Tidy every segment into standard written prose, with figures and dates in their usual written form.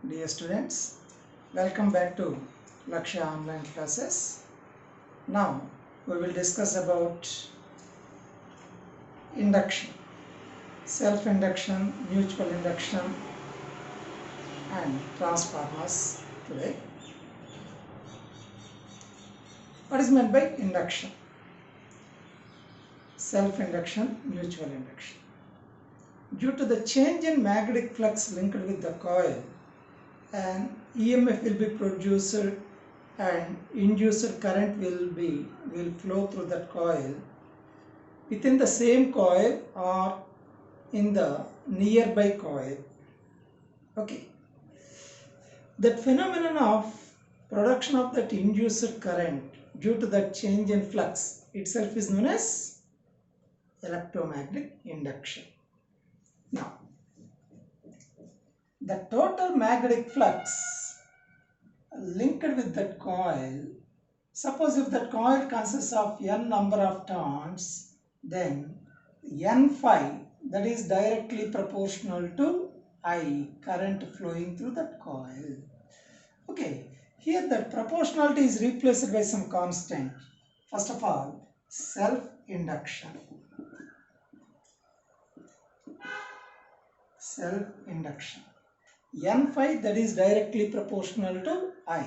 Dear students, welcome back to Lakshya online classes. Now we will discuss about induction, self-induction, mutual induction and transformers today. What is meant by induction? Self-induction, mutual induction. Due to the change in magnetic flux linked with the coil, an EMF will be produced and induced current will flow through that coil within the same coil or in the nearby coil. Okay. That phenomenon of production of that induced current due to that change in flux itself is known as electromagnetic induction. Now, the total magnetic flux linked with that coil, suppose if that coil consists of n number of turns, then n phi, that is directly proportional to I, current flowing through that coil. Okay, here that proportionality is replaced by some constant. First of all, self-induction. Self-induction. N phi, that is directly proportional to I.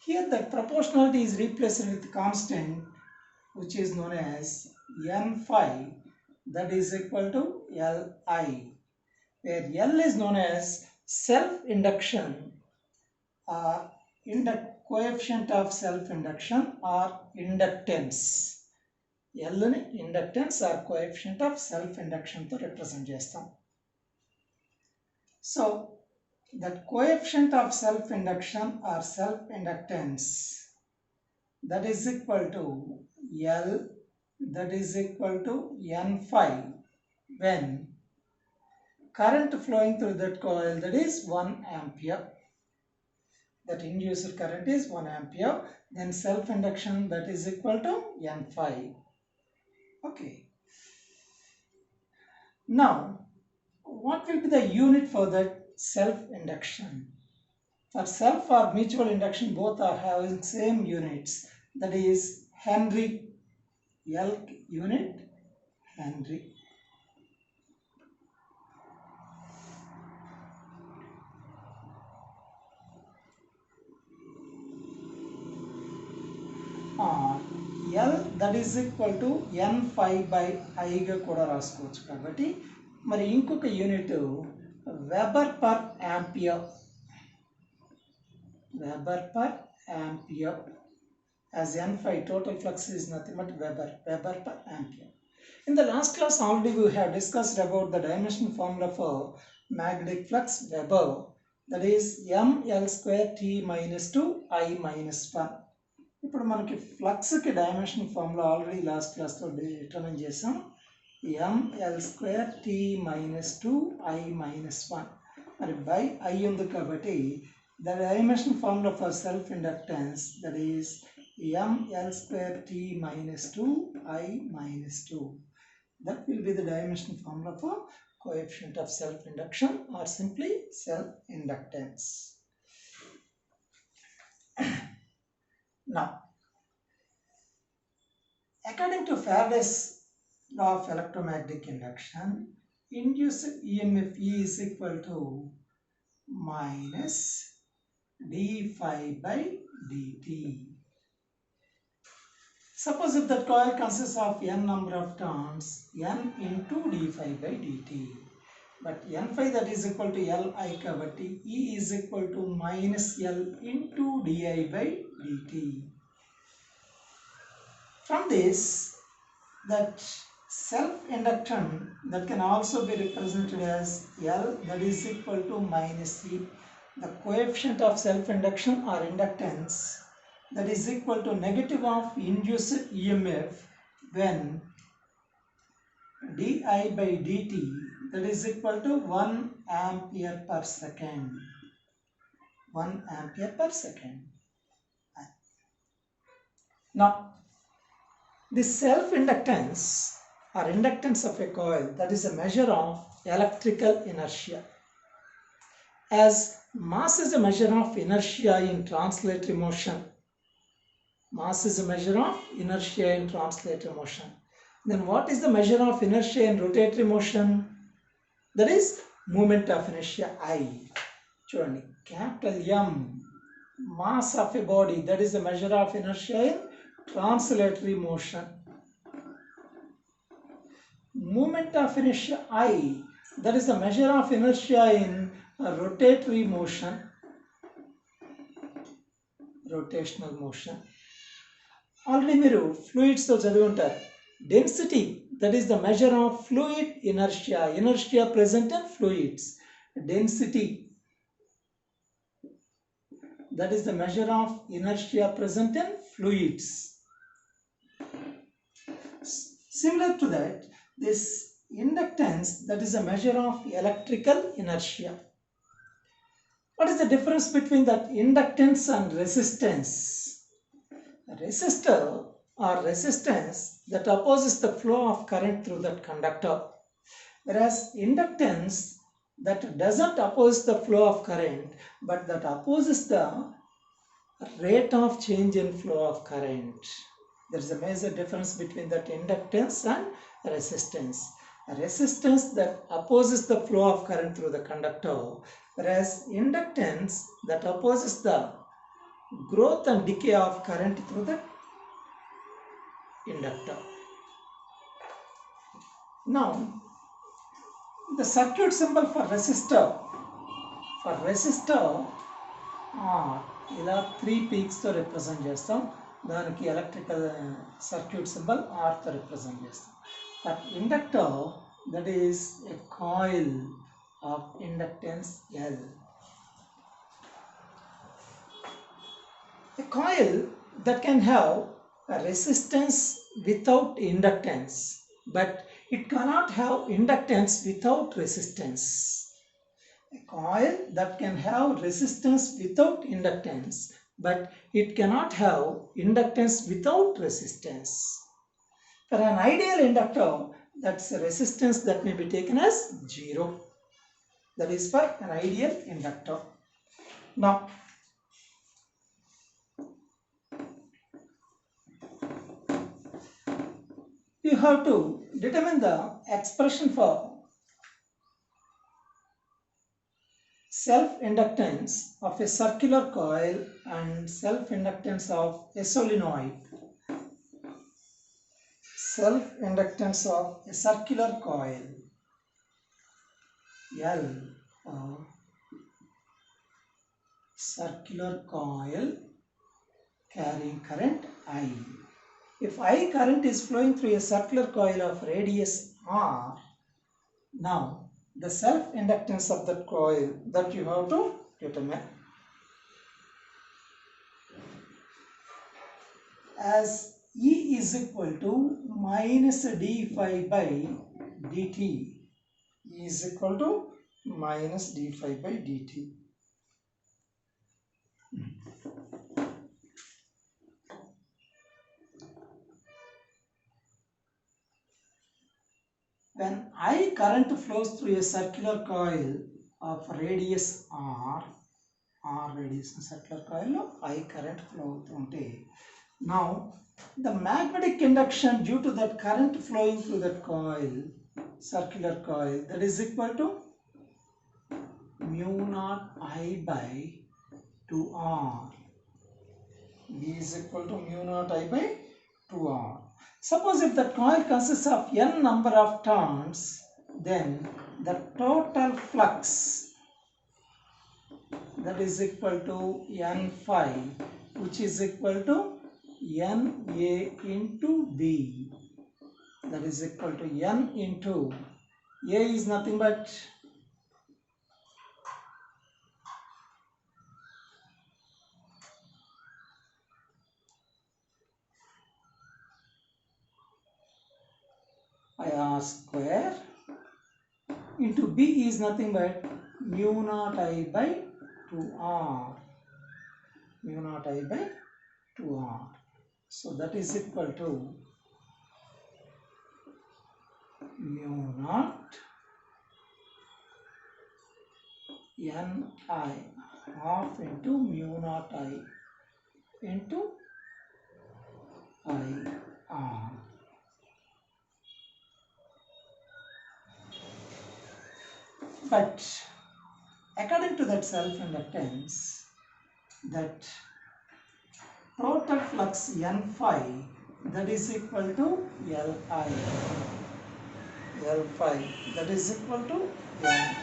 Here that proportionality is replaced with constant which is known as N phi, that is equal to Li, where L is known as self-induction or coefficient of self-induction or inductance. L ni inductance or coefficient of self-induction to represent chestam. So that coefficient of self-induction or self-inductance, that is equal to L, that is equal to N phi when current flowing through that coil, that is 1 ampere. That induced current is 1 ampere. Then self-induction, that is equal to N phi. Okay. Now, what will be the unit for that self-induction? For self or mutual induction, both are having same units. That is Henry. L unit Henry. Or L, that is equal to N phi by I ga kuda raskochu kabatti మరి ఇంకొక unit weber per ampere. Weber per ampere, as N phi total flux is nothing but Weber per ampere. In the last class already we have discussed about the dimension formula for magnetic flux Weber, that is ml square T minus 2 I minus 1. ఇప్పుడు మనకి flux కి dimension formula already last class లో determine చేసాం. ml square T minus 2 I minus 1. మరి by I ఉంది కాబట్టి the dimension formula for self-inductance, that is ml square T minus 2 I minus 2. That will be the dimension formula for coefficient of self-induction or simply self-inductance. Now, according to Faraday's law of electromagnetic induction, induced EMF E is equal to minus d phi by dt. Suppose if that coil consists of n number of turns, n into d phi by dt. But n phi, that is equal to Li kabatti E is equal to minus L into di by dt. From this, that self-induction, that can also be represented as L, that is equal to minus E, the coefficient of self-induction or inductance, that is equal to negative of induced EMF when di by dt, that is equal to 1 ampere per second. 1 ampere per second. Now, the self-inductance or inductance of a coil, that is a measure of electrical inertia. as mass is a measure of inertia in translatory motion. Mass is a measure of inertia in translatory motion. Then what is the measure of inertia in rotatory motion? That is moment of inertia I. చూడండి, capital M, mass of a body, that is the measure of inertia in translatory motion. Moment of inertia I, that is the measure of inertia in rotatory motion, rotational motion. Already మీరు fluids తో చదివి ఉంటారు. Density, that is the measure of fluid inertia, inertia present in fluids. Density, that is the measure of inertia present in fluids. Similar to that, this inductance, that is a measure of electrical inertia. What is the difference between that inductance and resistance? A resistor or resistance that opposes the flow of current through that conductor, whereas inductance that doesn't oppose the flow of current but that opposes the rate of change in flow of current. There is a major difference between that inductance and resistance. A resistance that opposes the flow of current through the conductor, whereas inductance that opposes the growth and decay of current through the inductor. Now, the circuit symbol for resistor R ఇలా 3 peaks తో represent చేస్తాం. దానికి electrical circuit symbol R తో represent చేస్తాం. But inductor, that is a coil of inductance L. A coil that can have a resistance without inductance, but it cannot have inductance without resistance. A coil that can have resistance without inductance, but it cannot have inductance without resistance. For an ideal inductor, that's a resistance that may be taken as 0. That is for an ideal inductor. Now, you have to determine the expression for self-inductance of a circular coil and self-inductance of a solenoid. Self-inductance of a circular coil L, or circular coil carrying current I. If I current is flowing through a circular coil of radius R, now the self-inductance of that coil that you have to determine. As E is equal to minus d phi by dt. E is equal to minus d phi by dt. When I current flows through a circular coil of radius R radius circular coil, I current flow through. Now, the magnetic induction due to that current flowing through that coil, circular coil, that is equal to mu naught I by 2R. B is equal to mu naught I by 2R. Suppose if the coil consists of n number of turns, then the total flux, that is equal to n phi, which is equal to n A into B, that is equal to n into A is nothing but IR square into B is nothing but mu naught I by 2R. Mu naught I by 2R. So that is equal to mu naught Ni half into mu naught I into I R. But according to that self-inductance, that total flux N phi, that is equal to Li. L phi, that is equal to N.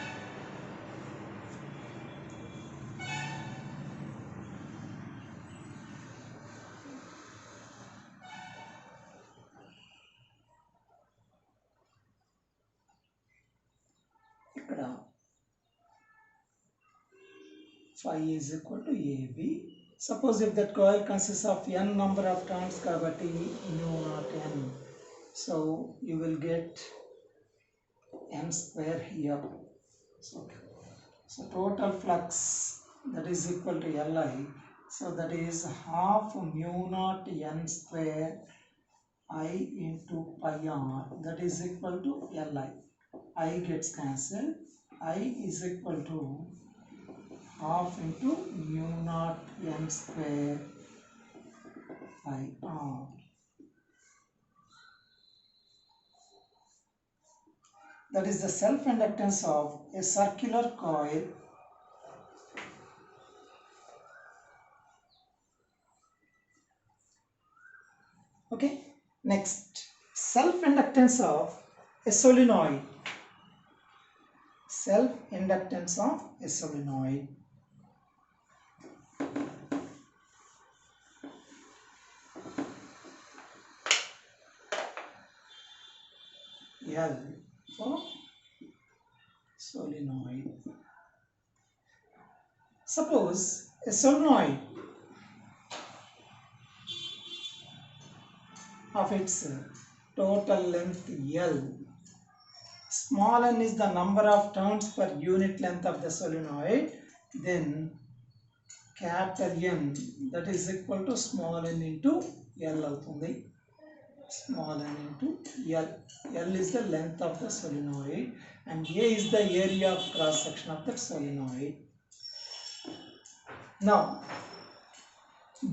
ఇక్కడ phi is equal to AB. Suppose if that coil consists of n number of turns kabatti mu naught n, so you will get n square here. So total flux, that is equal to Li, so that is half mu naught n square I into pi r, that is equal to Li. I gets cancelled. I is equal to half into mu naught n square pi r. That is the self-inductance of a circular coil okay. Next, self-inductance of a solenoid. Self-inductance of a solenoid. L for solenoid. Suppose a solenoid of its total length L. Small n is the number of turns per unit length of the solenoid. Then capital N, that is equal to small n into L avutundi. Small n into L. L is the length of the solenoid and A is the area of cross section of that solenoid. Now,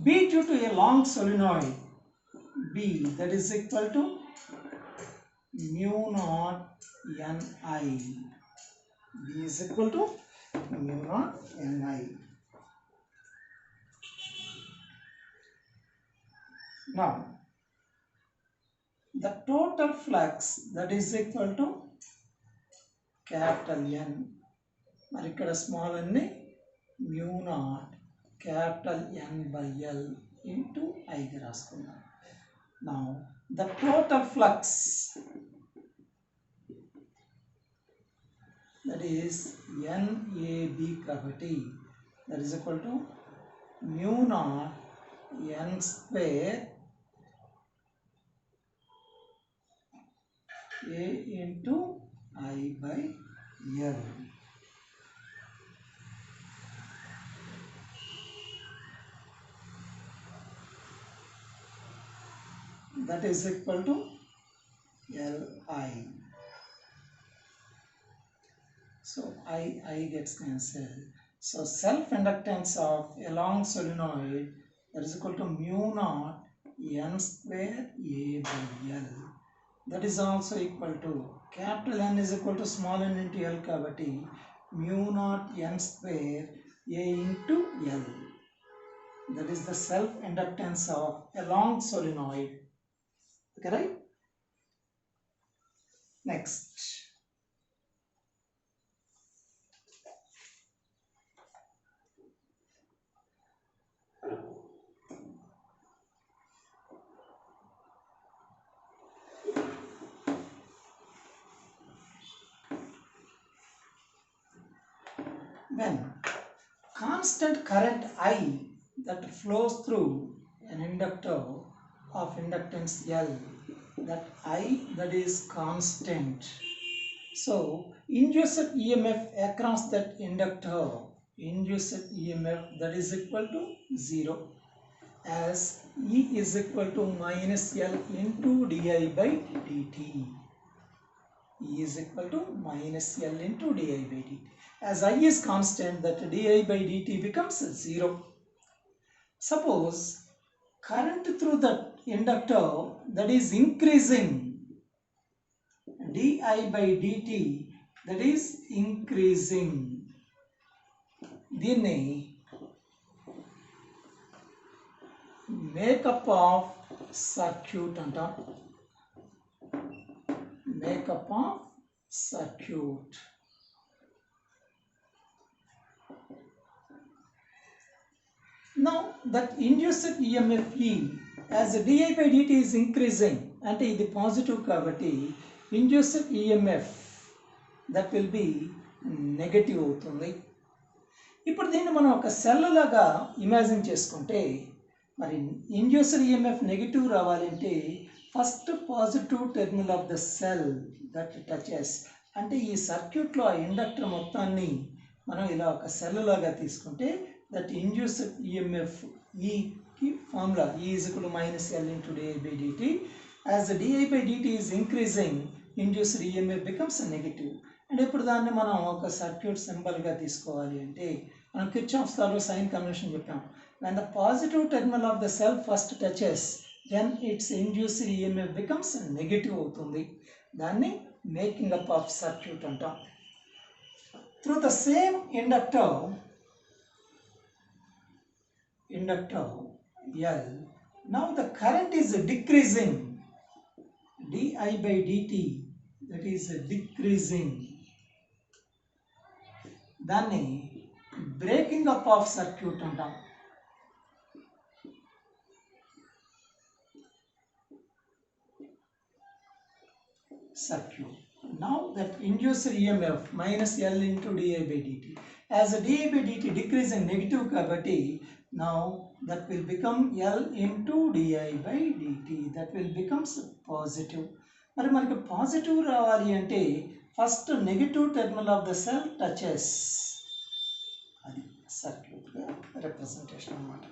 B due to a long solenoid, B, that is equal to mu naught Ni. B is equal to mu naught Ni. Now, the total flux, that is equal to capital N. మరి ఇక్కడ small n ని mu naught capital N by L into I గా రాసుకుందాం. Now, the total flux, that is NAB కాబట్టి, that is equal to mu naught N square A into I by L. That is equal to Li. So I gets cancelled. So self-inductance of a long solenoid, that is equal to mu naught N square A by L. That is also equal to capital N is equal to small n into L kabatti mu naught N square A into L. That is the self-inductance of a long solenoid. Okay, right? Next, when constant current I that flows through an inductor of inductance L, that I, that is constant. So induced EMF across that inductor, induced EMF, that is equal to 0, as E is equal to minus L into di by dt. E is equal to minus L into di by dt. As I is constant, that di by dt becomes 0. Suppose current through the inductor that is increasing, di by dt that is increasing, దీన్ని makeup of circuit అంటాం. Makeup of circuit. Now that induced EMF E as di by dt is increasing, అంటే ఇది positive కాబట్టి induced EMF that will be negative అవుతుంది. ఇప్పుడు దీన్ని మనం ఒక సెల్ లాగా ఇమాజిన్ చేసుకుంటే, మరి ఇండ్యూస్డ్ ఈఎంఎఫ్ నెగిటివ్ రావాలంటే first positive terminal of the cell that touches, అంటే ఈ సర్క్యూట్లో ఆ ఇండక్టర్ మొత్తాన్ని మనం ఇలా ఒక సెల్ లాగా తీసుకుంటే దట్ ఇండ్యూస్డ్ ఈఎంఎఫ్ ఈకి formula E is equal to minus L into dI by dt. As dI by dt is increasing, induced EMF becomes negative. అంటే ఇప్పుడు దాన్ని మనం ఒక సర్క్యూట్ సింబల్గా తీసుకోవాలి అంటే మనం కిర్చాఫ్స్ లాలో సైన్ కన్వెన్షన్ చెప్పాం. when the positive terminal of the cell first touches, then its induced EMF becomes negative అవుతుంది. దాన్ని మేకింగ్ అప్ ఆఫ్ సర్క్యూట్ అంటాం. through the same inductor L, now the current is decreasing, di by dt that is decreasing. దాన్ని breaking up of circuit అంటాం. Circuit. Now that induced EMF minus L into di by dt. As di by dt decreasing negative kabatti, now that will become L into di by dt. That will becomes positive. మరి మనకి positive రావాలి అంటే first negative terminal of the cell touches, అది సర్క్యూట్గా representation అన్నమాట.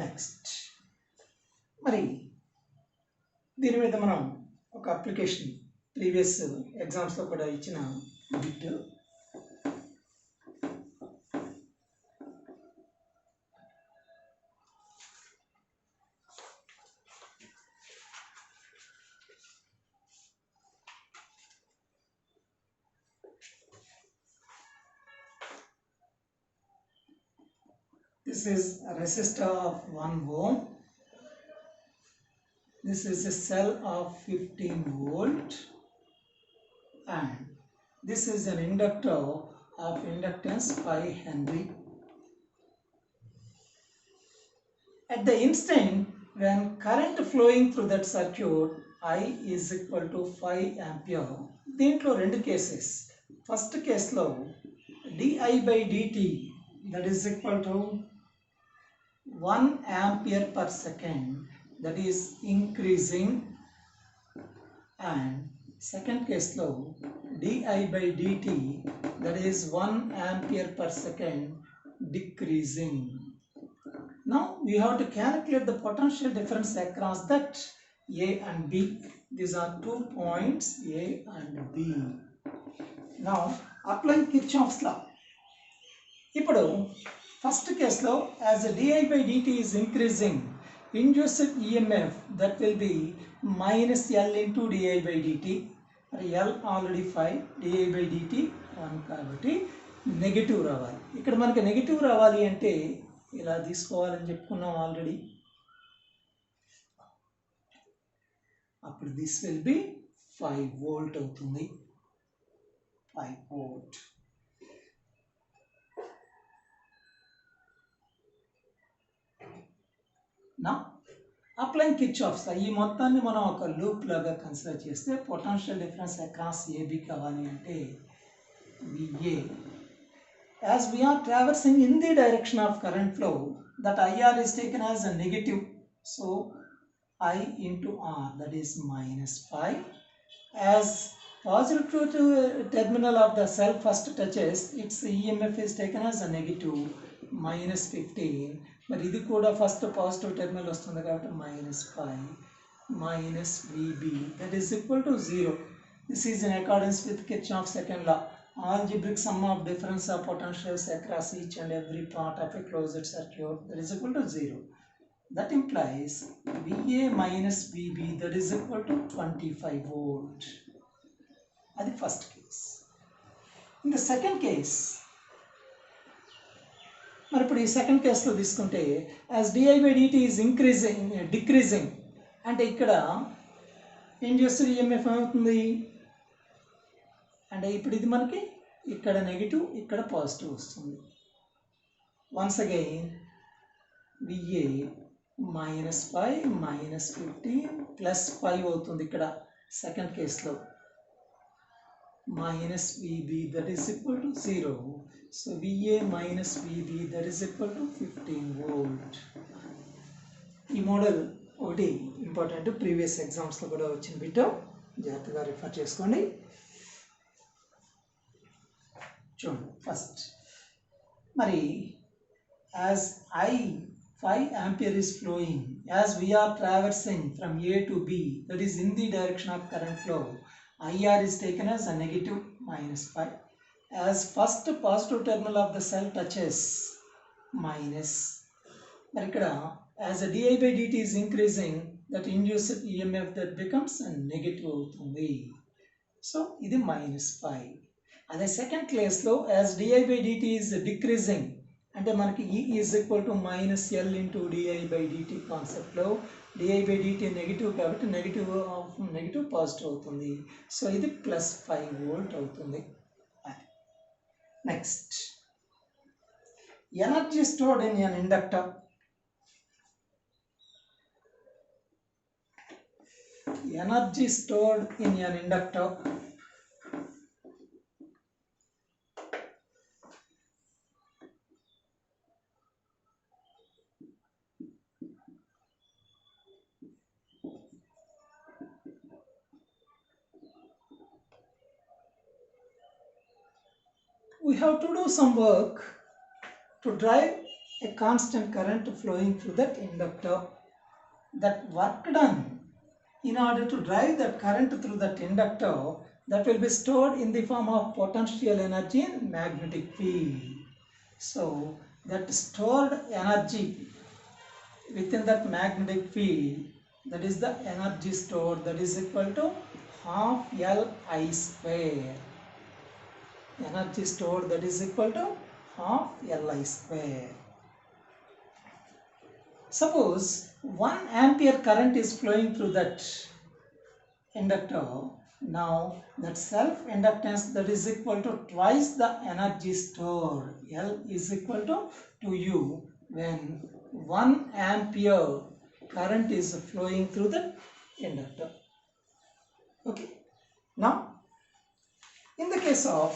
Next మరి దీని మీద మనం ఒక అప్లికేషన్ ప్రీవియస్ ఎగ్జామ్స్లో కూడా ఇచ్చిన bit, this is a resistor of 1 ohm. This is a cell of 15 volt and this is an inductor of inductance 5 Henry. At the instant when current flowing through that circuit I is equal to 5 ampere. దీంట్లో రెండు cases. First కేసులో di by dt that is equal to 1 ampere per second, that is increasing, and second case lo di by dt that is 1 ampere per second decreasing. Now we have to calculate the potential difference across that A and B. These are 2 points A and B. Now applying Kirchhoff's law. ఇప్పుడు first కేసులో as di by dt is increasing, induced EMF that will be minus L into di by dt. L already 5, di by dt 1 కాబట్టి negative రావాలి. ఇక్కడ మనకి negative రావాలి అంటే ఇలా తీసుకోవాలని చెప్పుకున్నాం ఆల్రెడీ. అప్పుడు దిస్ విల్ బి 5 వోల్ట్ అవుతుంది. 5 వోల్ట్. నా అప్లైయింగ్ కిర్చాఫ్స్ ఈ మొత్తాన్ని మనం ఒక లూప్ లాగా కన్సిడర్ చేస్తే పొటెన్షియల్ డిఫరెన్స్ అక్రాస్ ఏబి కావాలి అంటే VA. As we are traversing in the direction of current flow, that IR is taken as a negative. So I into R, that is minus 5. As positive terminal of the cell first touches, its EMF is taken as a negative minus 15. మరి ఇది కూడా first positive terminal వస్తుంది కాబట్టి -5 minus VB that is equal to 0. This is in accordance with Kirchhoff's second law. Algebraic sum of difference of potentials across each and every part of a closed circuit that is equal to 0. That implies VA minus VB that is equal to 25 volt. That's the first case. In the second case, మరి ఇప్పుడు ఈ second కేసులో తీసుకుంటే as di/dt is decreasing అంటే ఇక్కడ ఏం చేస్తుంది EMF ఏమవుతుంది అంటే ఇప్పుడు ఇది మనకి ఇక్కడ నెగిటివ్ ఇక్కడ పాజిటివ్ వస్తుంది. వన్స్ అగైన్ VA -5 -15 +5 అవుతుంది ఇక్కడ సెకండ్ కేసులో -VB that is equal to 0. So VA minus VB that is equal to 15 volt. ఈ మోడల్ ఒకటి ఇంపార్టెంట్ ప్రీవియస్ ఎగ్జామ్స్లో కూడా వచ్చిన బిట్ జాగ్రత్తగా రిఫర్ చేసుకోండి. చూడండి ఫస్ట్ మరి as 5 ampere is flowing as we are traversing from A to B, that is in the direction of current flow, IR is taken as a negative -5. As first positive terminal of the cell touches minus, మరి ఇక్కడ as a di/dt is increasing, that induced EMF that becomes a negative అవుతుంది. So ఇది -5. అదే second కేసులో as di/dt is decreasing అంటే మనకి E is equal to -L into di/dt కాన్సెప్ట్లో di/dt negative కాబట్టి నెగిటివ్ పాజిటివ్ అవుతుంది. సో ఇది +5 వోల్ట్ అవుతుంది. Next energy stored in an inductor. Energy stored in an inductor we have to do some work to drive a constant current flowing through that inductor. That work done in order to drive that current through that inductor, that will be stored in the form of potential energy and magnetic field. So that stored energy within that magnetic field, that is the energy stored, that is equal to half Li square. Energy stored that is equal to half Li square. Suppose 1 ampere current is flowing through that inductor. Now that self inductance that is equal to twice the energy stored. L is equal to 2U when 1 ampere current is flowing through the inductor. Okay. Now in the case of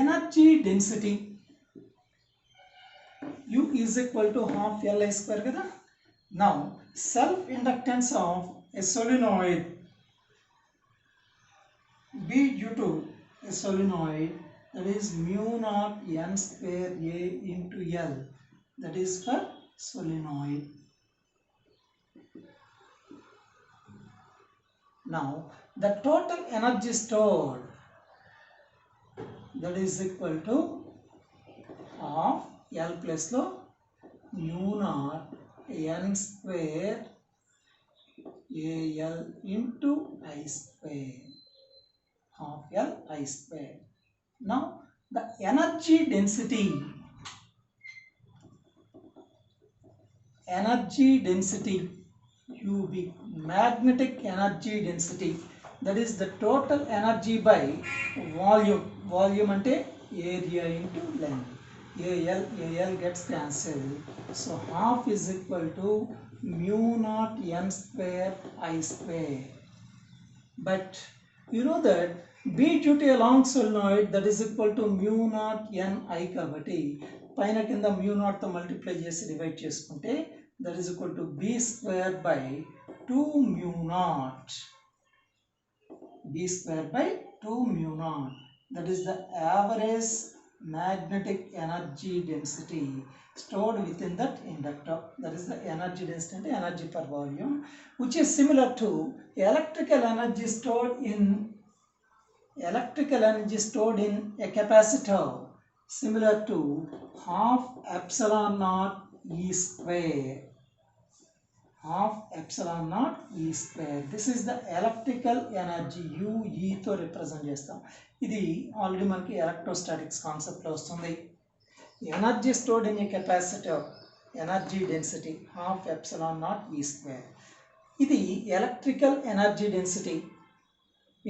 energy density, U is equal to half Li square kada. Now self inductance of a solenoid B due to a solenoid, that is mu naught N square A into L, that is for solenoid. Now the total energy stored, that is equal to half L plus lo mu naught N square AL into I square, half L I square. Now the energy density UB, magnetic energy density, that is the total energy by volume ante area into length. AL gets cancelled, so half is equal to mu naught N square I square. But you know that B due to a long solenoid that is equal to mu naught n I కాబట్టి పైన కింద mu naught తో multiply చేసి divide చేసుకుంటే that is equal to B square by 2 mu naught. B square by 2 mu naught. That is the average magnetic energy density stored within that inductor. That is the energy density and energy per volume, which is similar to electrical energy stored in a capacitor, similar to half epsilon naught E square. Half epsilon naught E square. This is the electrical energy. U E తో represent చేస్తాం. ఇది already మనకి electrostatics concept లో వస్తుంది. Energy stored in a capacitor, energy density half epsilon naught E square. ఇది electrical energy density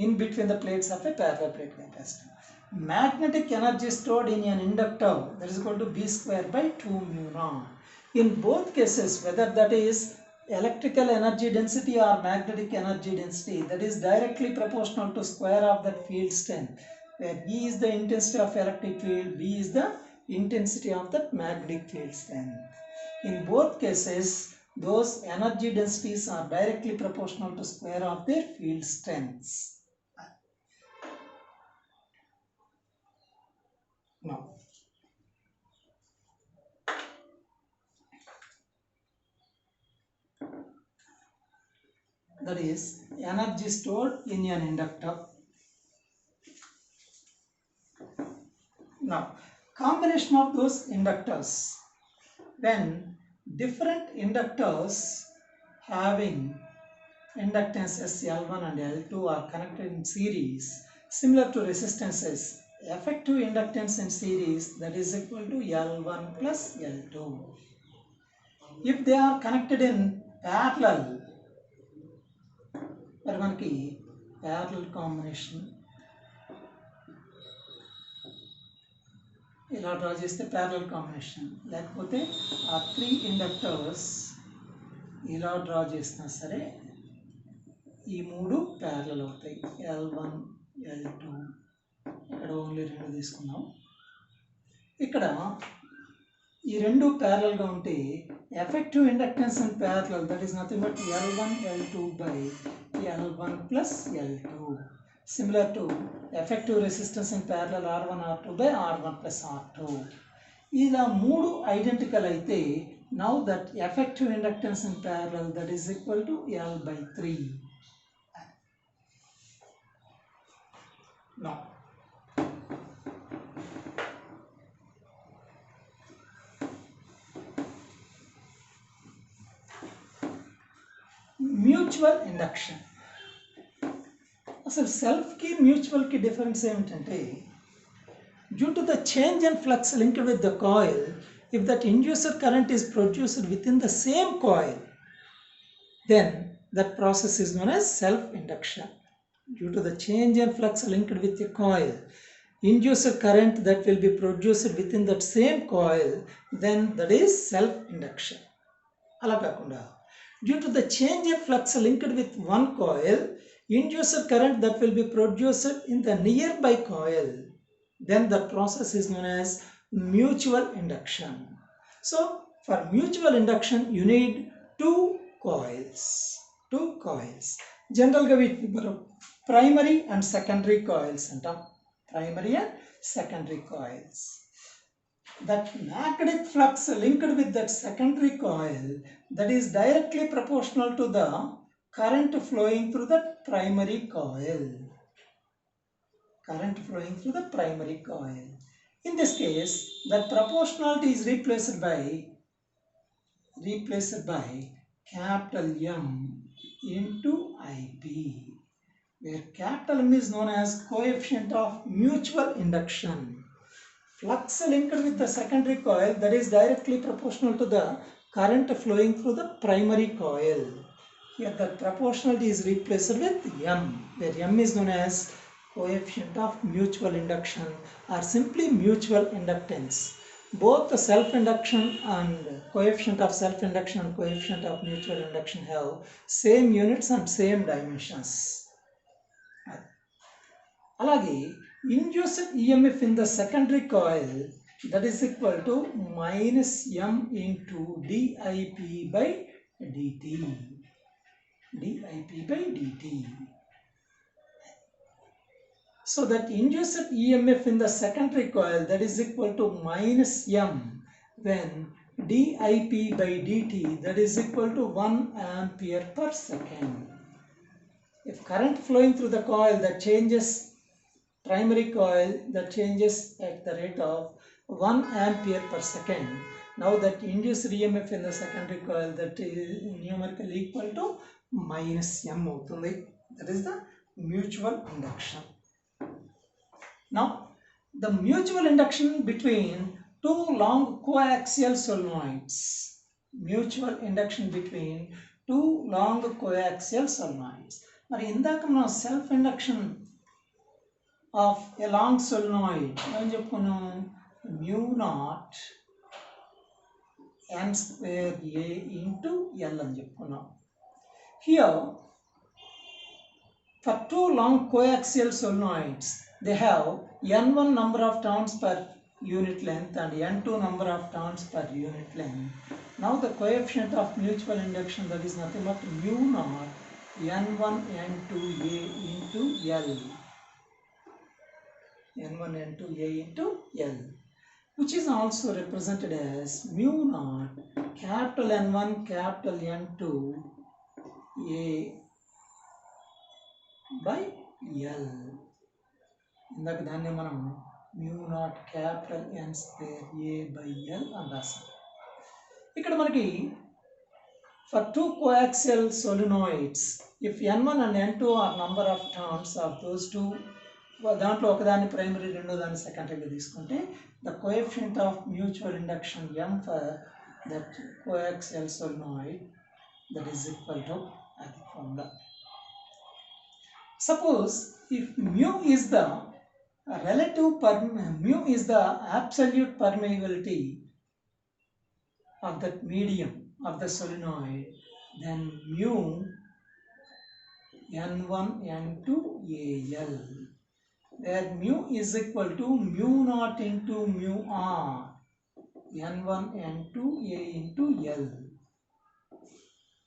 in between the plates of a parallel plate capacitor. Magnetic energy stored in an inductor, that is equal to B square by 2 mu naught. In both cases, whether that is electrical energy density or magnetic energy density, that is directly proportional to square of that field strength, where E is the intensity of electric field, B is the intensity of that magnetic field strength. In both cases, those energy densities are directly proportional to square of their field strengths. Now, that is energy stored in an inductor. Now, combination of those inductors, when different inductors having inductances L1 and L2 are connected in series, similar to resistances, effective inductance in series, that is equal to L1 plus L2. If they are connected in parallel, మరి మనకి parallel combination ఇలా draw చేస్తే parallel combination, లేకపోతే ఆ 3 inductors ఇలా draw చేసినా సరే ఈ 3 parallel అవుతాయి. L1 L2 ఇక్కడ ఓన్లీ 2 తీసుకున్నాం. ఇక్కడ ఈ 2 parallel గా ఉంటే effective inductance in parallel, that is nothing but L1 L2 by L1 plus L2, similar to effective resistance in parallel R1 R2 by R1 plus R2. ఇలా 3 identical అయితే now that effective inductance in parallel, that is equal to L by 3. Now, mutual induction. అసలు సెల్ఫ్కి మ్యూచువల్కి difference ఏమిటంటే, due to the change in flux linked with the coil, if that inducer current is produced within the same coil, then that process is known as self-induction. Due to the change in flux linked with the coil, inducer current that will be produced within that same coil, then that is self-induction. అలా కాకుండా due to the change in flux linked with one coil, inducer current that will be produced in the nearby coil, then the process is known as mutual induction. So for mutual induction you need two coils. Generally we primary and secondary coils antam. Primary and secondary coils. That magnetic flux linked with that secondary coil, that is directly proportional to the current flowing through the primary coil. Current flowing through the primary coil. In this case, that proportionality is replaced by capital M into IP, where capital M is known as coefficient of mutual induction. Flux linked with the secondary coil, that is directly proportional to the current flowing through the primary coil. Here the proportionality is replaced with M, where M is known as coefficient of mutual induction or simply mutual inductance. Both the self-induction and coefficient of self-induction and coefficient of mutual induction have same units and same dimensions. అలాగే induced EMF in the secondary coil that is equal to minus M into dIP by dt. dIP by dt. So that induced EMF in the secondary coil that is equal to minus M when dIP by dt that is equal to 1 ampere per second. If current flowing through the coil that changes primary coil that changes at the rate of 1 ampere per second. Now that induced EMF in the secondary coil that is numerically equal to minus M అవుతుంది. That is the mutual induction. Now the mutual induction between two long coaxial solenoids. Mutual induction between two long coaxial solenoids. మరి ఇందాక మనం self induction of a long solenoid ఏం చెప్పుకున్నాం mu naught n square a into L అని చెప్పుకున్నాం. Here for two long coaxial solenoids they have n1 number of turns per unit length and n2 number of turns per unit length. Now the coefficient of mutual induction that is nothing but mu naught n1 n2 a into L. n1 n2 a into L, which is also represented as mu naught capital N1 capital N2 a by L. ఇందాక దాన్ని మనం mu naught capital N square a by L అని రాసాం. ఇక్కడ మనకి for two coaxial solenoids if N1 and N2 are number of turns of those two దాంట్లో ఒకదాన్ని primary రెండో దాన్ని సెకండరీగా తీసుకుంటే the coefficient of mutual induction M for that coaxial solenoid that is equal to అది formula. Suppose if mu is the absolute permeability of that medium of the solenoid, then mu N1 N2 AL, where mu is equal to mu naught into mu r N1 N2 A into L.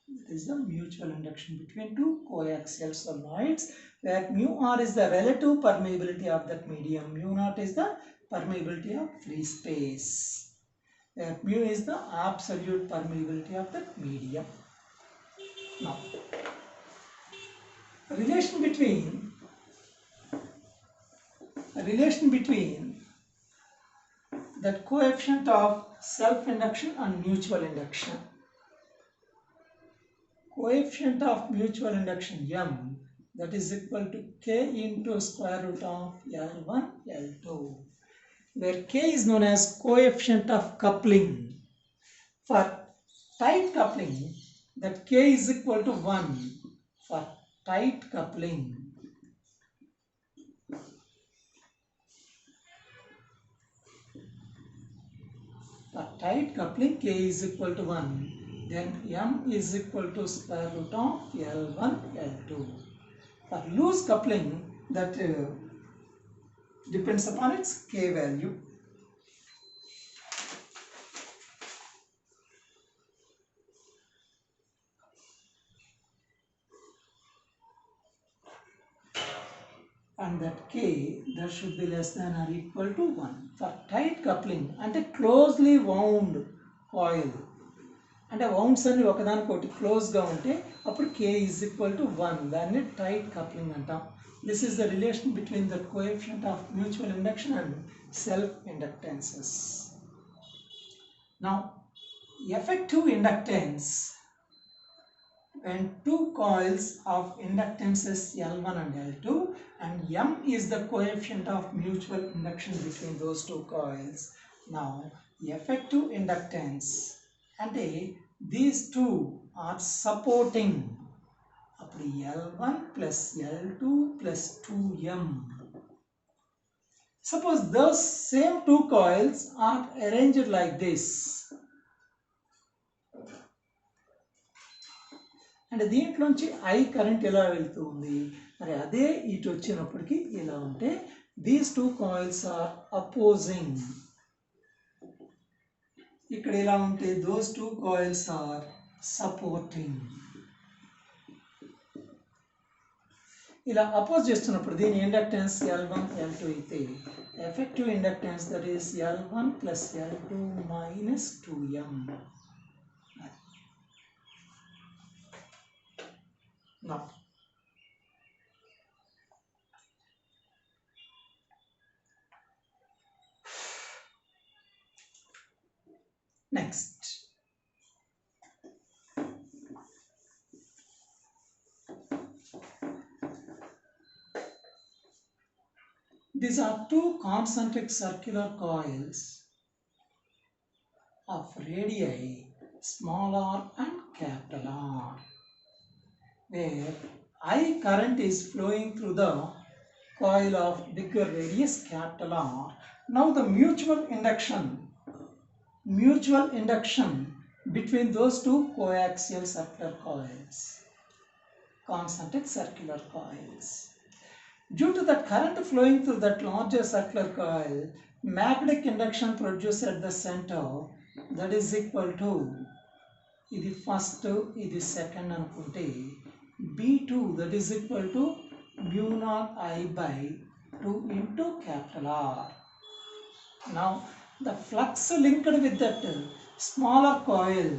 This is the mutual induction between two coaxial solenoids, where mu r is the relative permeability of that medium, mu naught is the permeability of free space, where mu is the absolute permeability of that medium. Now relation between that coefficient of self-induction and mutual induction. Coefficient of mutual induction M that is equal to K into square root of L1 L2, where K is known as coefficient of coupling. For tight coupling that K is equal to 1 for tight coupling. For tight coupling K is equal to 1, then M is equal to square root of L1 L2. For loose coupling that depends upon its K value. And that K that should be less than or equal to 1. For tight coupling and a closely wound coil and a wounds and ఒకదానికొకటి close గా ఉంటే అప్పుడు K is equal to 1, దాన్ని tight coupling అంటాం. This is the relation between the coefficient of mutual induction and self inductances. Now effective inductance, when two coils of inductances L1 and L2 and M is the coefficient of mutual induction between those two coils. Now effective inductance and these two are supporting appudu L1 plus L2 plus 2M. Suppose those same two coils are arranged like this. And దీంట్లోంచి I current ఎలా వెళ్తుంది, మరి అదే ఇటు వచ్చినప్పటికీ ఇలా ఉంటే these two coils are opposing. ఇక్కడ ఇలా ఉంటే those two coils are supporting. ఇలా అపోజ్ చేస్తున్నప్పుడు దీని ఇండక్టెన్స్ L1 L2 అయితే effective inductance that is L1 plus L2 minus 2M. Now next, these are two concentric circular coils of radii small r and capital R, where I current is flowing through the coil of bigger radius capital R. Now the mutual induction between those two coaxial circular coils, concentric circular coils. Due to the current flowing through that larger circular coil, magnetic induction produced at the center, that is equal to, ఇది first ఇది second అనుకుంటే B2 that is equal to mu naught I by 2 into capital R. Now the flux linked with that smaller coil,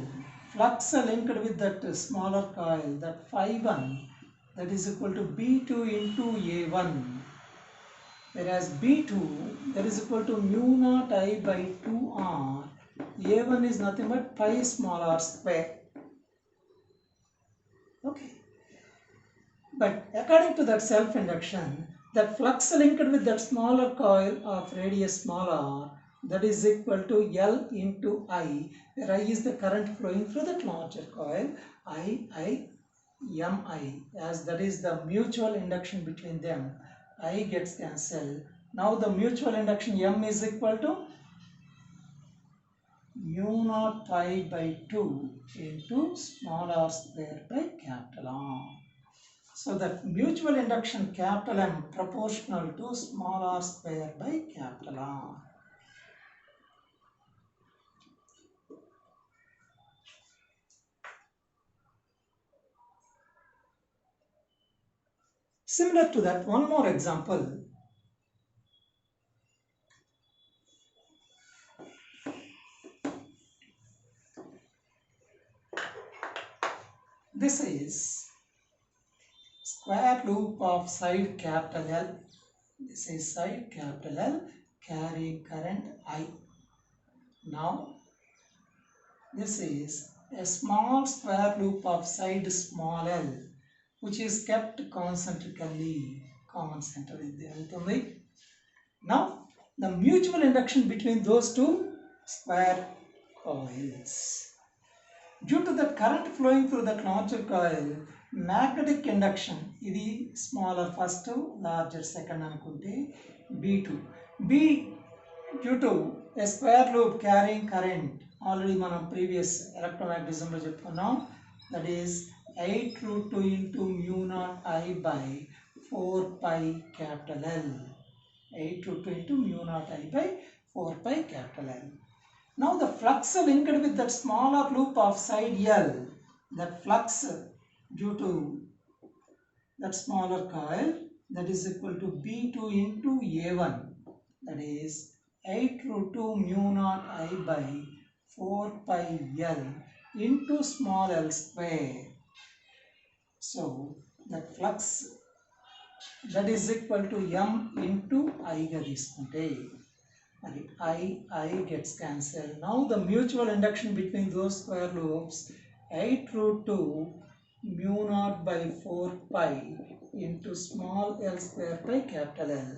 that phi 1 that is equal to B2 into A1, whereas B2 that is equal to mu naught I by 2R. A1 is nothing but pi small r square. Okay. But according to that self-induction, that flux linked with that smaller coil of radius small r, that is equal to L into I, where I is the current flowing through that larger coil, Mi, as that is the mutual induction between them. I gets cancelled. Now the mutual induction M is equal to mu naught pi by 2 into small r square by capital R. So that mutual induction capital M proportional to small r square by capital R. Similar to that, one more example. This is square loop of side capital L. This is side capital L carrying current I. Now this is a small square loop of side small l, which is kept concentrically. Common center is there. Now the mutual induction between those two square coils. Due to the current flowing through that larger coil, magnetic induction, ఇది smaller first, larger second అనుకుంటే B2. B due to a square loop carrying current, already మనం previous electromagnetism చెప్పుకున్నాం, that is 8√2 into mu naught I by 4 pi capital L. 8√2 into mu naught I by 4 pi capital L. Now the flux linked with that smaller loop of side L, that flux due to that smaller coil, that is equal to B2 into A1, that is 8√2 mu naught I by 4 pi L into small l square. So that flux that is equal to M into I ga తీసుకుంటే I gets cancelled. Now the mutual induction between those square loops, 8√2 mu naught by 4 pi into small l square by capital L,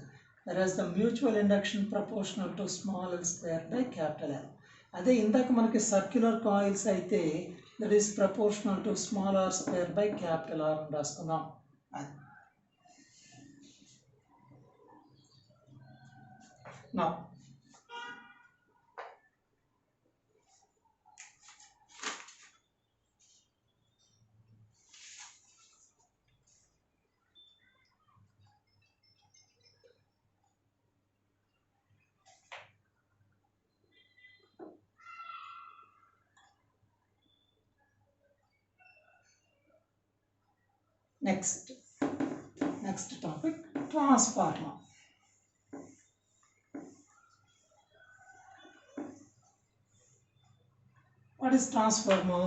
whereas the mutual induction proportional to small l square by capital L. అదే ఇందాక మనకి circular coils అయితే that is proportional to small r square by capital R అని రాసుకుందాం. Now Next topic, transformer. What is transformer?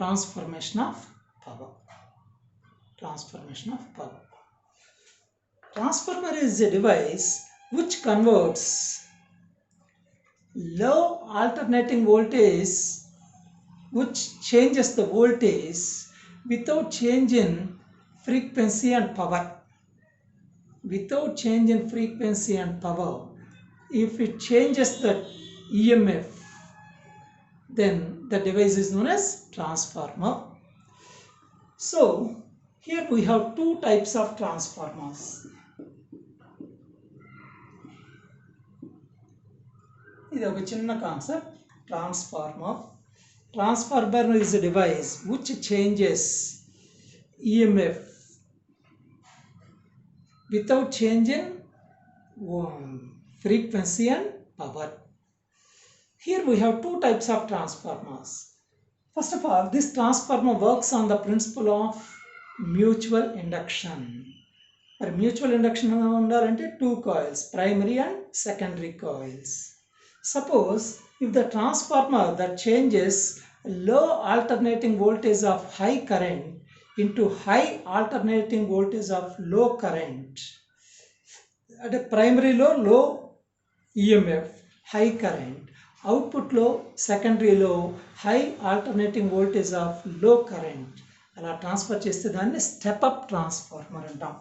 Transformation of power. Transformer is a device which converts low alternating voltage, which changes the voltage without change in frequency and power. If it changes the EMF, then the device is known as transformer. So here we have two types of transformers. ఇది ఒక చిన్న concept. Transformer is a device which changes EMF without change in frequency and power. Here we have two types of transformers. First of all, this transformer works on the principle of mutual induction. For mutual induction undarante two coils, primary and secondary coils. Suppose if the transformer that changes low alternating voltage of high current into high alternating voltage of low current, at a primary low EMF, high current, output low, secondary low, high alternating voltage of low current, అలా transfer చేస్తే దాన్ని step up transformer అంటాం.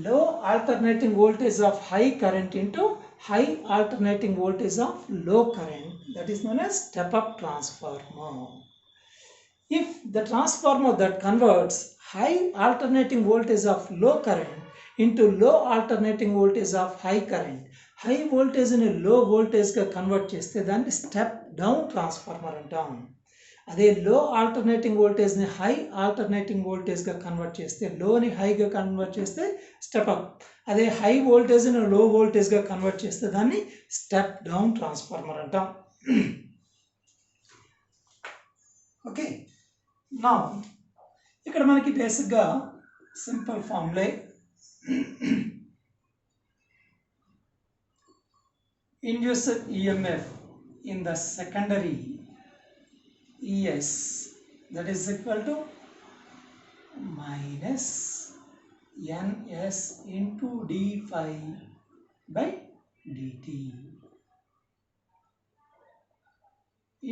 Low alternating voltage of high current into high alternating voltage of low current, that is known as step up transformer. If the transformer that converts high alternating voltage of low current into low alternating voltage of high current, high voltage in a low voltage ga convert cheste danni step down transformer antam. అదే లో alternating వోల్టేజ్ని high alternating వోల్టేజ్గా convert చేస్తే, లోని హైగా convert చేస్తే step up, అదే high వోల్టేజ్ని లో వోల్టేజ్గా కన్వర్ట్ చేస్తే దాన్ని స్టెప్ డౌన్ ట్రాన్స్ఫార్మర్ అంటాం. ఓకే, నా ఇక్కడ మనకి బేసిక్గా simple formulae. Induced EMF in the secondary ES, that is equal to minus NS into d phi by dt.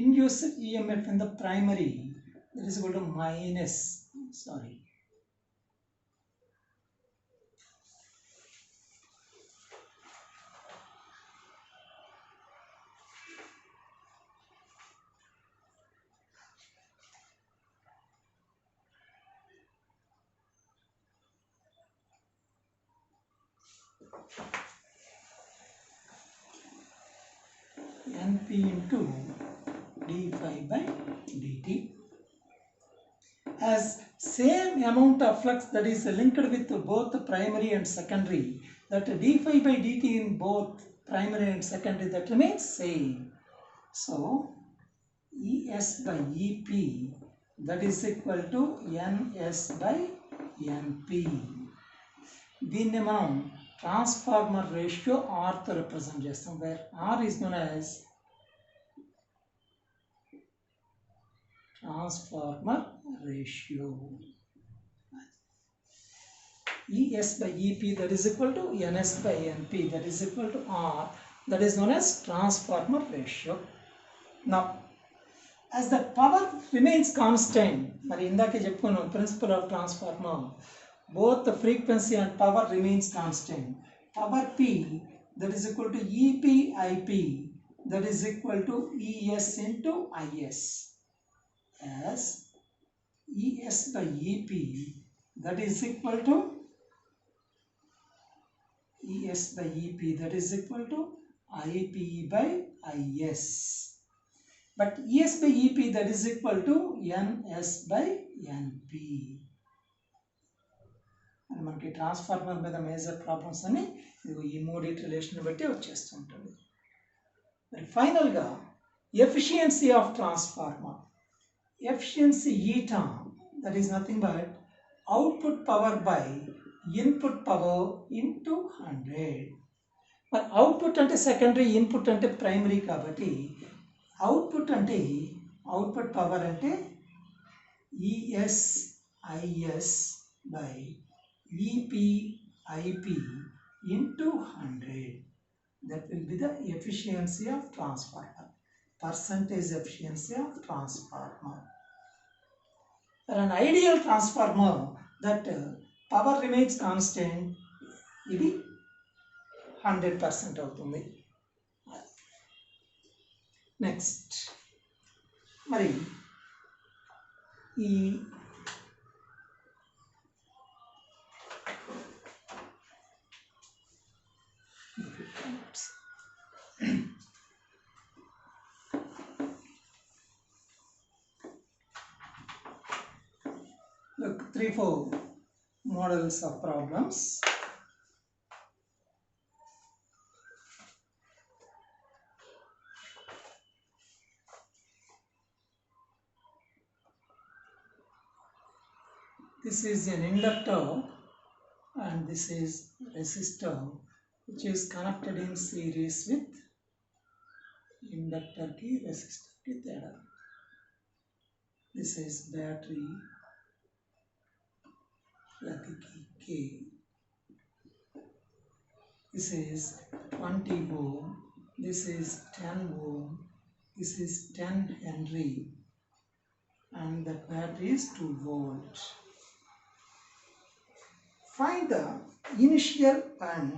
Induced EMF in the primary, that is equal to NP into d phi by dt. As same amount of flux that is linked with both primary and secondary, that d phi by dt in both primary and secondary, that remains same. So ES by EP, that is equal to NS by NP. దీన్ని మనం transformer ratio ఆర్తో represent చేస్తాం, where R is known as transformer ratio. ES by EP, that is equal to NS by NP, that is equal to R, that is known as transformer ratio. Now, as the power remains constant, మరి ఇందాకే చెప్పుకున్నాం principle of transformer, both the frequency and power remains constant. Power P, that is equal to EP IP, that is equal to ES into IS. As ES by EP, that is equal to ES by EP, that is equal to IP by IS. But ES by EP, that is equal to NS by NP. మనకి transformer మీద major problems అని ఈ మూడిటి relation బట్టి వచ్చేస్తుంటుంది. మరి ఫైనల్గా efficiency of transformer, efficiency eta, that is nothing but output power by input power into 100. మరి output అంటే secondary, input అంటే ప్రైమరీ కాబట్టి అవుట్పుట్ అంటే అవుట్పుట్ పవర్ అంటే ESIS by EPIP into 100. That will be the efficiency of transformer, percentage efficiency of transformer. For an ideal transformer, that power remains constant, ఇది 100% అవుతుంది. Next మరి ఈ look 3-4 models of problems. This is an inductor and this is resistor which is connected in series with inductor ki resistor ki teda. This is battery K. This is 20 ohm, this is 10 ohm, this is 10 Henry and the battery is 2 volt. Find the initial and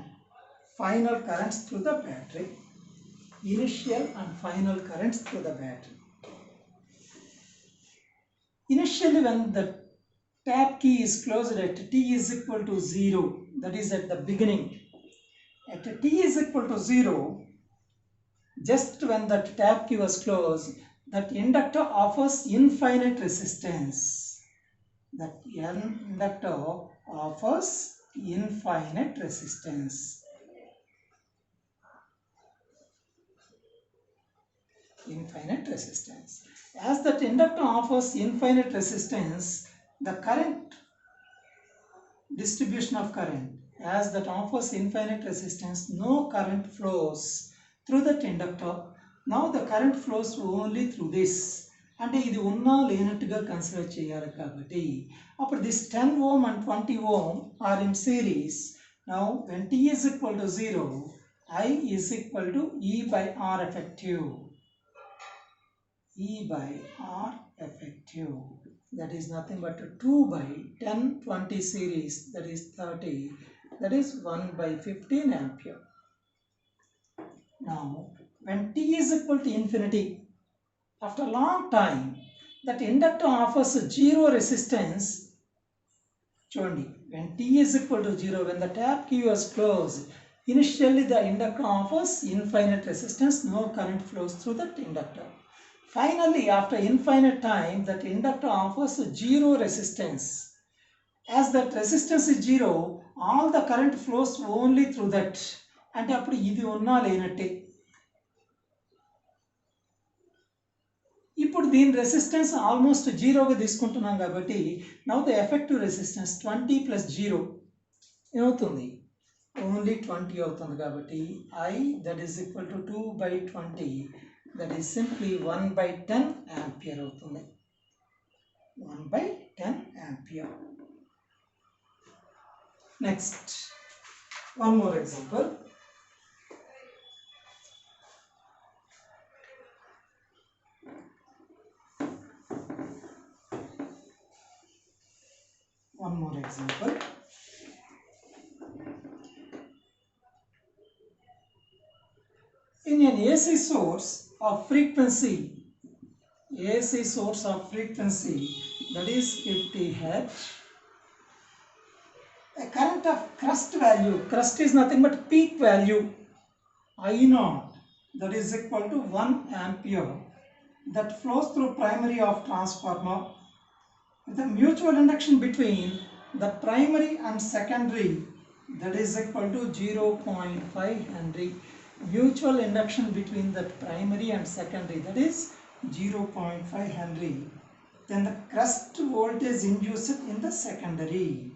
final currents through the battery. Initial and final currents through the battery. Initially, when the tap key is closed at t is equal to 0, that is at the beginning. At t is equal to 0, just when that tap key was closed, that inductor offers infinite resistance. That inductor offers infinite resistance. Infinite resistance. As that inductor offers infinite resistance, the current distribution of current, as that offers infinite resistance, no current flows through that inductor. Now the current flows only through this. అంటే ఇది ఉన్నా లేనట్టుగా consider చేయాలి కాబట్టి అప్పుడు this 10 ohm and 20 ohm are in series. Now when t is equal to 0, I is equal to E by R effective. E by R effective, that is nothing but 2 by 10-20 series, that is 30, that is 1 by 15 ampere. Now when t is equal to infinity, after a long time, that inductor offers 0 resistance. Chodi, when t is equal to 0, when the tap key was closed, initially the inductor offers infinite resistance, no current flows through that inductor. Finally, after infinite time, that inductor offers 0 resistance. As that resistance is 0, all the current flows only through that. And appudu idi unna lenatte. ఇప్పుడు దీని resistance almost జీరోగా తీసుకుంటున్నాం కాబట్టి now the effective resistance 20 plus 0 ఏమవుతుంది, only 20 అవుతుంది. కాబట్టి I that is equal to 2 by 20, that is simply 1 by 10 ampere అవుతుంది. 1 by 10 ampere. Next, one more example. One more example. In an AC source of frequency, that is 50 Hz, a current of crust value, crust is nothing but peak value, I0, that is equal to 1 ampere, that flows through primary of transformer with a mutual induction between the primary and secondary, that is equal to 0.5 Henry. Mutual induction between the primary and secondary, that is 0.5 Henry. Then the crest voltage induced in the secondary.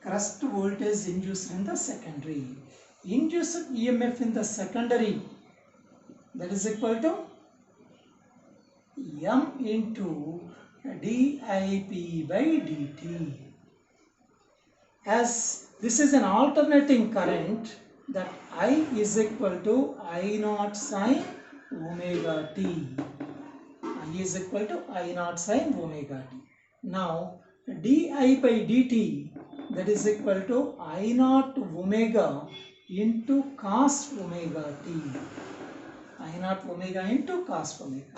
Crest voltage induced in the secondary. Induced EMF in the secondary, that is equal to M into dIP by dt. As this is an alternating current, that I is equal to I naught sine omega t. I is equal to I naught sine omega t. Now di by dt, that is equal to I naught omega into cos omega t. I naught omega into cos omega.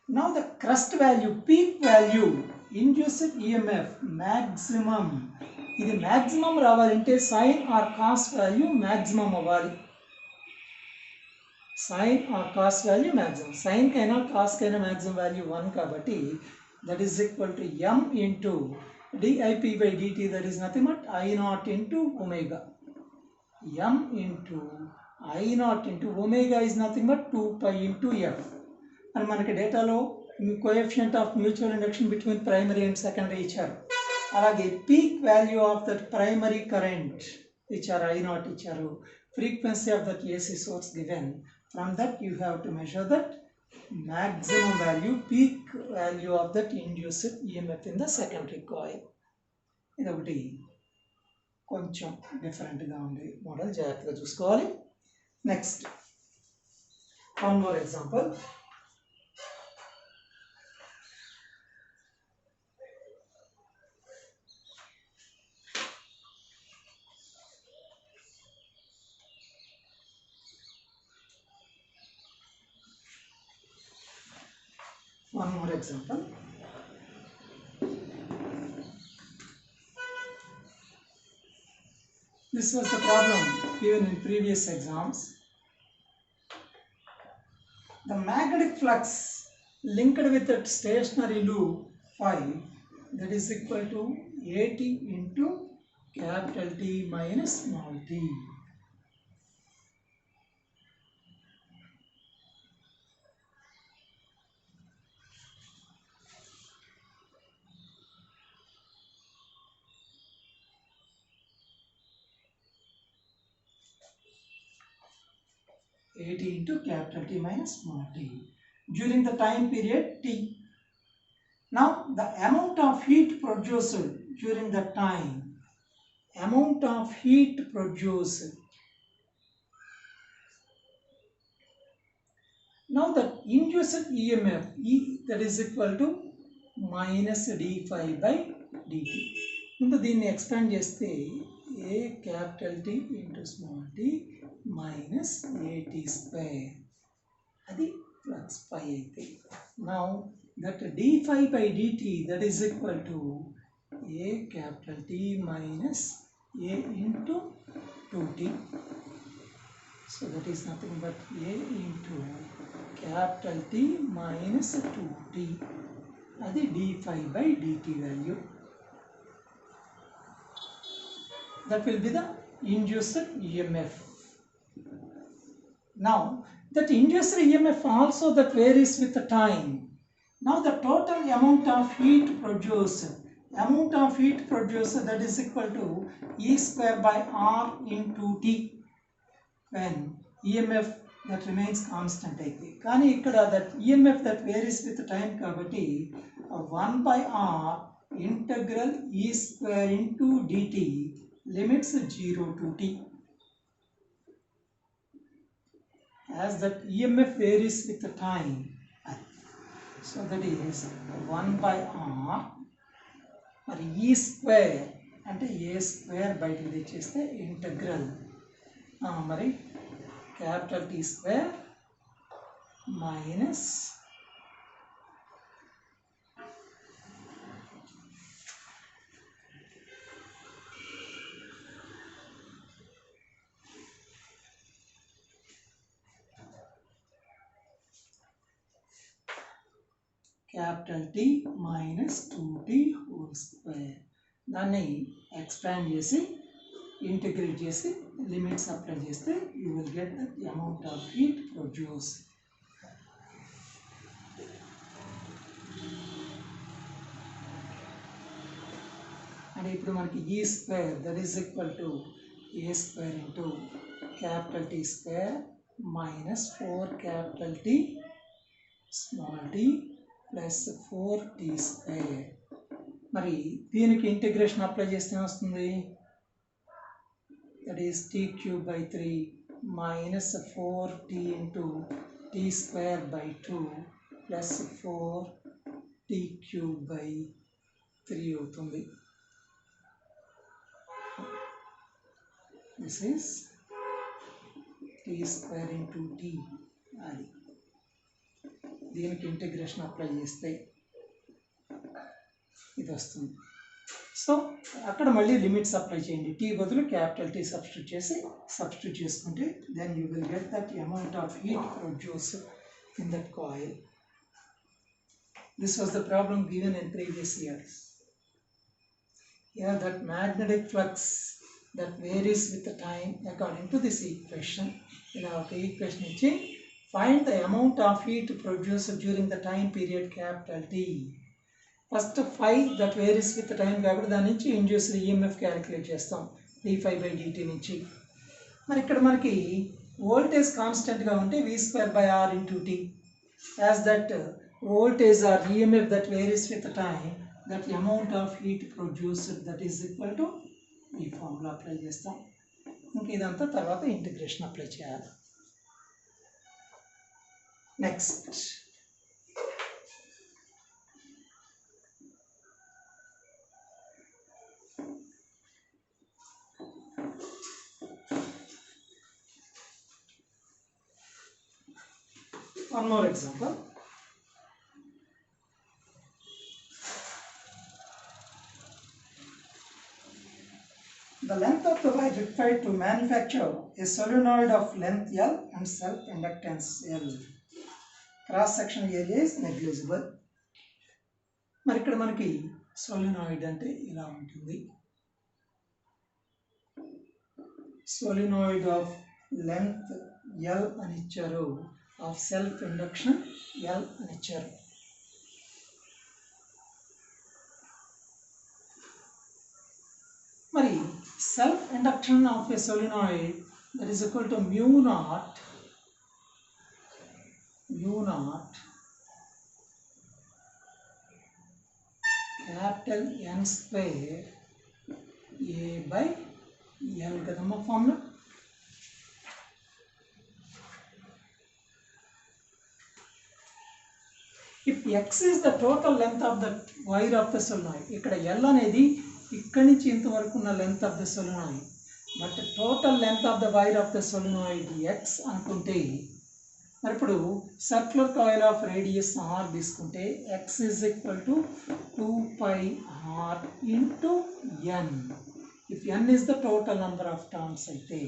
Now the crest value, peak value, induced EMF maximum. ఇది maximum రావాలంటే sin or cos value maximum అవ్వాలి. Sin or cos value maximum. Sin కైనా cos కైనా maximum value 1 కాబట్టి that is equal to m into dIP by dt, that is nothing but I naught into omega. M into I naught into omega is nothing but 2 pi into f. And మనకి డేటాలో coefficient of mutual induction between primary and secondary ఇచ్చారు. అలాగే peak value of that primary current ఇచ్చారు, I naught ఇచ్చారు. Frequency of that AC source given. From that you have to measure that maximum value, peak value of that induced EMF in the secondary coil. ఇది ఒకటి కొంచెం డిఫరెంట్గా ఉంది model, జాగ్రత్తగా చూసుకోవాలి. Next one more example. One more example. This was the problem given in previous exams. The magnetic flux linked with that stationary loop phi, that is equal to AT into capital T minus small t. AT into capital T minus small t during the time period t. Now the amount of heat produced during the time, amount of heat produced. Now the induced EMF E, that is equal to minus d phi by dt. ముందు దీన్ని expand చేస్తే a capital T into small t minus AT square, అది flux phi అయితే. Now that d phi by dt, that is equal to a capital T minus a into 2t. So that is nothing but a into capital T minus 2t, అది d phi by dt value. That will be the induced EMF. Now that induced EMF also that varies with the time. Now the total amount of heat produced, that is equal to E square by R into T, when EMF that remains constant అయితే. కానీ ఇక్కడ that EMF that varies with the time కాబట్టి 1 by R integral E square into dt limits 0 to t. As that EMF varies with the time, so that is 1 by R మరి E square అంటే A square బయటకు తెచ్చేస్తే integral మరి capital T square minus capital T minus 2T whole square. దాన్ని expand చేసి integrate చేసి limits apply చేస్తే you will get the amount of heat produced. And ఇప్పుడు మనకి E square that is equal to A square into capital T square minus 4 capital T small t plus 4t square. మరి దీనికి integration apply చేస్తే వస్తుంది, that is t cube by 3 minus 4t into t square by 2 plus 4t cube by 3 అవుతుంది. This is t square into t. అది దీనికి integration apply చేస్తే ఇది వస్తుంది. సో అక్కడ మళ్ళీ లిమిట్స్ అప్లై చేయండి, టీ బదులు క్యాపిటల్ టీ సబ్స్టిట్యూట్ చేసుకుంటే then you will get that amount of heat produce in that coil. This was the problem given in previous years. Here that magnetic flux that varies with the time according to this equation. ఇలా ఒక equation ఇచ్చి find the amount of heat produced during the time period capital T. First phi that varies with the time కాబట్టి దాని నుంచి induced EMF calculate చేస్తాం d5 by dt నుంచి. మరి ఇక్కడ మనకి వోల్టేజ్ కాన్స్టెంట్గా ఉంటే v²/r into t. As that voltage or EMF that varies with the time, that amount of heat produced that is equal to ఈ ఫార్ములా అప్లై చేస్తాం. ఇంక ఇదంతా తర్వాత ఇంటిగ్రేషన్ అప్లై చేయాలి. Next one more example. The length of the wire required to manufacture a solenoid of length L and self-inductance L. Cross-section area is negligible. మరి ఇక్కడ మనకి solenoid అంటే ఇలా ఉంటుంది. సోలినాయిడ్ ఆఫ్ లెంత్ L అని ఇచ్చారు, of self induction L అని ఇచ్చారు. మరి self induction of a solenoid that is equal to mu naught capital N square A by L kadamma formula. If x is the total length of the wire of the solenoid, ఇక్కడ L అనేది ఇక్కడి నుంచి ఇంతవరకు ఉన్న length of the solenoid, but total length of the wire of the solenoid x అనుకుంటే, మరి ఇప్పుడు circular coil of radius r తీసుకుంటే x is equal to 2πr into n. If n is the total number of turns అయితే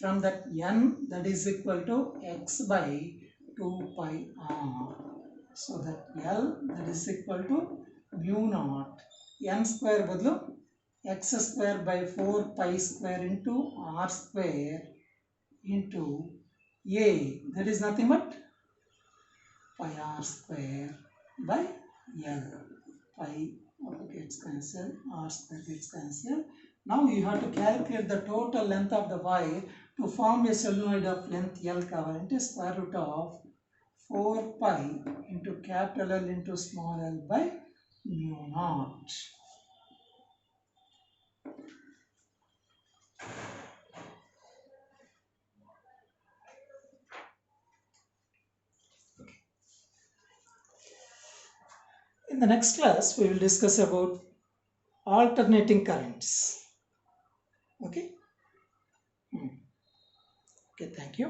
from that n that is equal to x by 2πr. So that l that is equal to mu naught n square బదులు x square by 4 pi square into r square into a, that is nothing but pi r square by l. Pi gets cancelled, r square gets cancelled. Now you have to calculate the total length of the wire to form a solenoid of length L kavalante square root of 4 pi into capital L into small l by mu naught. In the next class, we will discuss about alternating currents. Okay? Okay, thank you.